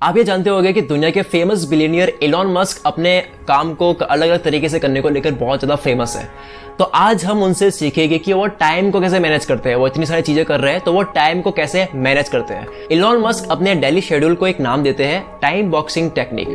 आप ये जानते होंगे कि दुनिया के फेमस बिलियनियर एलॉन मस्क अपने काम को अलग अलग तरीके से करने को लेकर बहुत ज्यादा फेमस है। तो आज हम उनसे सीखेंगे कि वो टाइम को कैसे मैनेज करते हैं। वो इतनी सारी चीजें कर रहे हैं तो वो टाइम को कैसे मैनेज करते हैं। एलॉन मस्क अपने डेली शेड्यूल को एक नाम देते हैं time boxing technique.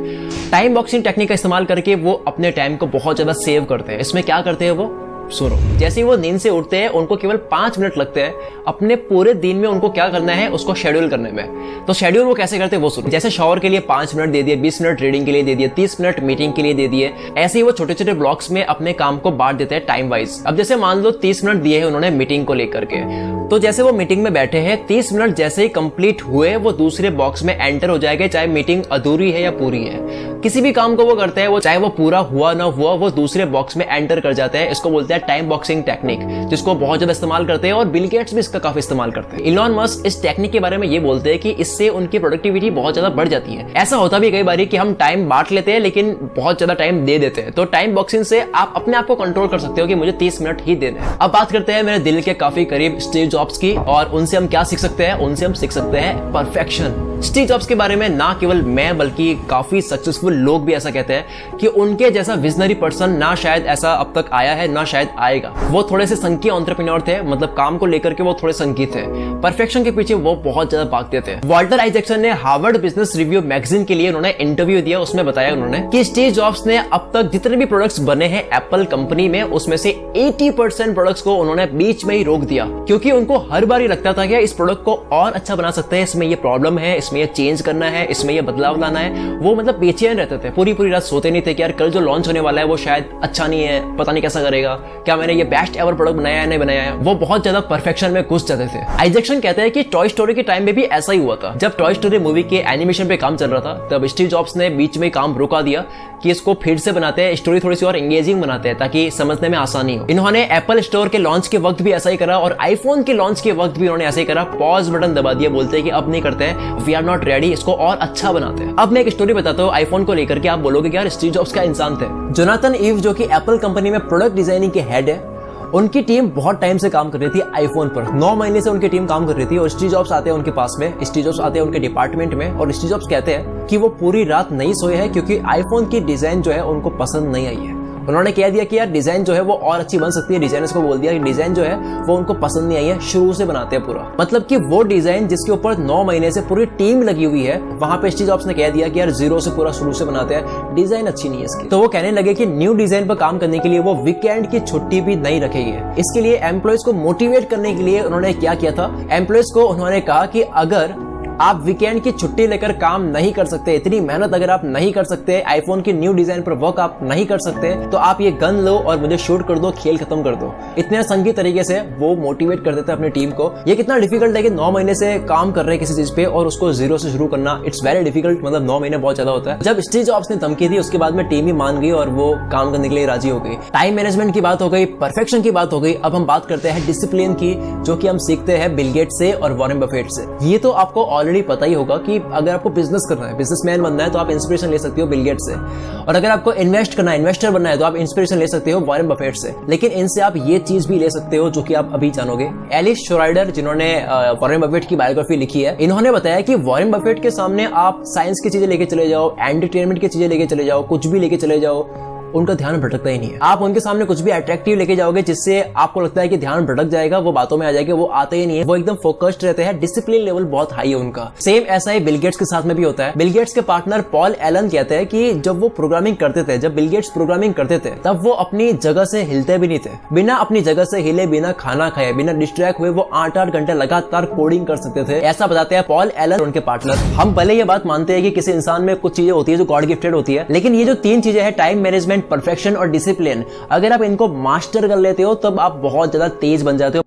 Time boxing technique का इस्तेमाल करके वो अपने टाइम को बहुत ज्यादा सेव करते हैं। इसमें क्या करते हैं वो सुनो। जैसे ही वो नींद से उठते हैं उनको केवल 5 मिनट लगते हैं अपने पूरे दिन में उनको क्या करना है उसको शेड्यूल करने में। तो शेड्यूल वो कैसे करते हैं वो सुनो। जैसे शावर के लिए 5 मिनट दे दिए, 20 मिनट रीडिंग के लिए दे दिए, 30 मिनट मीटिंग के लिए दे दिए। ऐसे ही वो छोटे छोटे ब्लॉक्स में अपने काम को बांट देते हैं टाइम वाइज। अब जैसे मान लो 30 मिनट दिए हैं उन्होंने मीटिंग को लेकर के, तो जैसे वो मीटिंग में बैठे हैं 30 मिनट जैसे ही कंप्लीट हुए वो दूसरे बॉक्स में एंटर हो जाएगा, चाहे मीटिंग अधूरी है या पूरी है। किसी भी काम को वो करते हैं वो चाहे वो पूरा हुआ ना हुआ वो दूसरे बॉक्स में एंटर कर जाते हैं। इसको बोलते हैं टाइम बॉक्सिंग टेक्निक, जिसको बहुत ज्यादा इस्तेमाल करते हैं और बिल गेट्स भी इसका काफी इस्तेमाल करते हैं। एलॉन मस्क इस टेक्निक के बारे में ये बोलते हैं कि इससे उनकी प्रोडक्टिविटी बहुत ज्यादा बढ़ जाती है। ऐसा होता भी कई बार कि हम टाइम बांट लेते हैं लेकिन बहुत ज्यादा टाइम दे देते हैं। तो टाइम बॉक्सिंग से आप अपने आप को कंट्रोल कर सकते हो कि मुझे 30 मिनट ही देने हैं। अब बात करते हैं मेरे दिल के काफी करीब स्टीव जॉब्स की, और उनसे हम क्या सीख सकते हैं। उनसे हम सीख सकते हैं परफेक्शन। स्टीव जॉब्स के बारे में ना केवल मैं बल्कि काफी सक्सेसफुल लोग भी ऐसा कहते हैं कि उनके जैसा विजनरी पर्सन ना शायद ऐसा अब तक आया है ना शायद आएगा। वो थोड़े से संकी एंटरप्रेन्योर थे, मतलब काम को लेकर के वो थोड़े संकी थे। परफेक्शन के पीछे वो बहुत ज्यादा भागते थे। वॉल्टर आइजैक्सन ने हार्वर्ड बिजनेस रिव्यू मैगजीन के लिए उन्होंने इंटरव्यू दिया, उसमें बताया उन्होंने कि स्टीव जॉब्स ने अब तक जितने भी प्रोडक्ट्स बने हैं एप्पल कंपनी में उसमें से 80% प्रोडक्ट्स को उन्होंने बीच में ही रोक दिया, क्योंकि उनको हर बार ही लगता था कि इस प्रोडक्ट को और अच्छा बना सकते हैं, इसमें ये प्रॉब्लम है, इसमें ये चेंज करना है, इसमें ये बदलाव लाना है। वो मतलब बेचैन रहते थे, पूरी पूरी रात सोते नहीं थे कि यार कल जो लॉन्च होने वाला है वो शायद अच्छा नहीं है, पता नहीं कैसा करेगा, क्या मैंने ये बेस्ट एवर प्रोडक्ट बनाया है नहीं बनाया है। वो बहुत ज्यादा परफेक्शन में घुस जाते थे। आइजैक्सन कहते हैं कि टॉय स्टोरी के टाइम में भी ऐसा ही हुआ था। जब टॉय स्टोरी मूवी के एनिमेशन पे काम चल रहा था तब स्टीव जॉब्स ने बीच में काम रुका दिया कि इसको फिर से बनाते हैं, स्टोरी थोड़ी सी और एंगेजिंग बनाते हैं ताकि समझने में आसानी हो। इन्होंने एप्पल स्टोर के लॉन्च के वक्त भी ऐसा ही करा और आईफोन के लॉन्च के वक्त भी उन्होंने ऐसा ही करा। पॉज बटन दबा दिया, बोलते हैं कि अब नहीं करते हैं, वी आर नॉट रेडी, इसको और अच्छा बनाते हैं। अब मैं एक स्टोरी बताता हूँ आईफोन को लेकर के। आप बोलोगे कि यार स्टीव जॉब्स क्या इंसान थे। जोनाथन इव जो कि एप्पल कंपनी में प्रोडक्ट डिजाइनिंग के हेड है, उनकी टीम बहुत टाइम से काम कर रही थी आईफोन पर। 9 महीने से उनकी टीम काम कर रही थी और स्टीव जॉब्स आते हैं उनके पास में, स्टीव जॉब्स आते हैं उनके डिपार्टमेंट में और स्टीव जॉब्स कहते हैं कि वो पूरी रात नहीं सोए हैं क्योंकि आईफोन की डिजाइन जो है उनको पसंद नहीं आई है। उन्होंने कह दिया कि यार डिजाइन जो है वो और अच्छी बन सकती है। डिजाइनर्स को बोल दिया कि डिजाइन जो है वो उनको पसंद नहीं आई है, शुरू से बनाते हैं पूरा। मतलब कि वो डिजाइन जिसके ऊपर 9 महीने से पूरी टीम लगी हुई है, वहां पे स्टीव जॉब्स ने कह दिया कि यार जीरो से पूरा शुरू से बनाते हैं, डिजाइन अच्छी नहीं है इसकी। तो वो कहने लगे कि न्यू डिजाइन पर काम करने के लिए वो वीकेंड की छुट्टी भी नहीं रखेंगे। इसके लिए एम्प्लॉयज को मोटिवेट करने के लिए उन्होंने क्या किया था, एम्प्लॉयज को उन्होंने कहा कि अगर आप वीकेंड की छुट्टी लेकर काम नहीं कर सकते, इतनी मेहनत अगर आप नहीं कर सकते, आईफोन की न्यू डिजाइन पर वर्क आप नहीं कर सकते, तो आप ये गन लो और मुझे शूट कर दो, खेल खत्म कर दो। इतने संगी तरीके से वो मोटिवेट कर देते हैं अपनी टीम को। ये कितना डिफिकल्ट है कि 9 महीने से काम कर रहे हैं किसी चीज पे और उसको जीरो से शुरू करना, इट्स वेरी डिफिकल्ट। मतलब 9 महीने बहुत ज्यादा होता है। जब स्टीव जॉब्स ने धमकी दी उसके बाद में टीम ही मान गई और वो काम करने के लिए राजी हो गई। टाइम मैनेजमेंट की बात हो गई, परफेक्शन की बात हो गई। अब हम बात करते हैं डिसिप्लिन की, जो कि हम सीखते हैं बिल गेट्स से और वॉरेन बफेट से। ये तो आपको ऑलरेडी पता ही होगा कि अगर आपको बिजनेस करना है, बिजनेसमैन बनना है, तो आप इंस्पिरेशन ले सकते हो बिल गेट्स से। और अगर आपको इन्वेस्ट करना है, इन्वेस्टर बनना है, तो आप इंस्पिरेशन ले सकते हो वॉरेन बफेट से। लेकिन इनसे आप ये चीज भी ले सकते हो जो कि आप अभी जानोगे। एलिस श्रोइडर जिन्होंने वॉरेन बफेट की बायोग्राफी लिखी है, इन्होंने बताया कि वॉरेन बफेट के सामने आप साइंस की चीजें लेके चले जाओ, एंटरटेनमेंट की चीजें लेके चले जाओ, कुछ भी लेके चले जाओ, उनका ध्यान भटकता ही नहीं है। आप उनके सामने कुछ भी अट्रैक्टिव लेके जाओगे जिससे आपको लगता है कि ध्यान भटक जाएगा, वो बातों में आ जाएगा, वो आते ही नहीं है। वो एकदम फोकस्ड रहते हैं, डिसिप्लिन लेवल बहुत हाई है उनका। सेम ऐसा ही बिल गेट्स के साथ में भी होता है। बिल गेट्स के पार्टनर पॉल एलन कहते हैं कि जब वो प्रोग्रामिंग करते थे, जब बिल गेट्स प्रोग्रामिंग करते थे, तब वो अपनी जगह से हिलते भी नहीं थे। बिना अपनी जगह से हिले, बिना खाना खाए, बिना डिस्ट्रैक्ट हुए वो 8-8 घंटे लगातार कोडिंग कर सकते थे। ऐसा बताते हैं पॉल एलन उनके पार्टनर। हम भले ये बात मानते हैं कि किसी इंसान में कुछ चीजें होती है जो गॉड गिफ्टेड होती है, लेकिन ये जो 3 चीजें हैं, टाइम मैनेजमेंट, परफेक्शन और डिसिप्लिन, अगर आप इनको मास्टर कर लेते हो तब आप बहुत ज्यादा तेज बन जाते हो।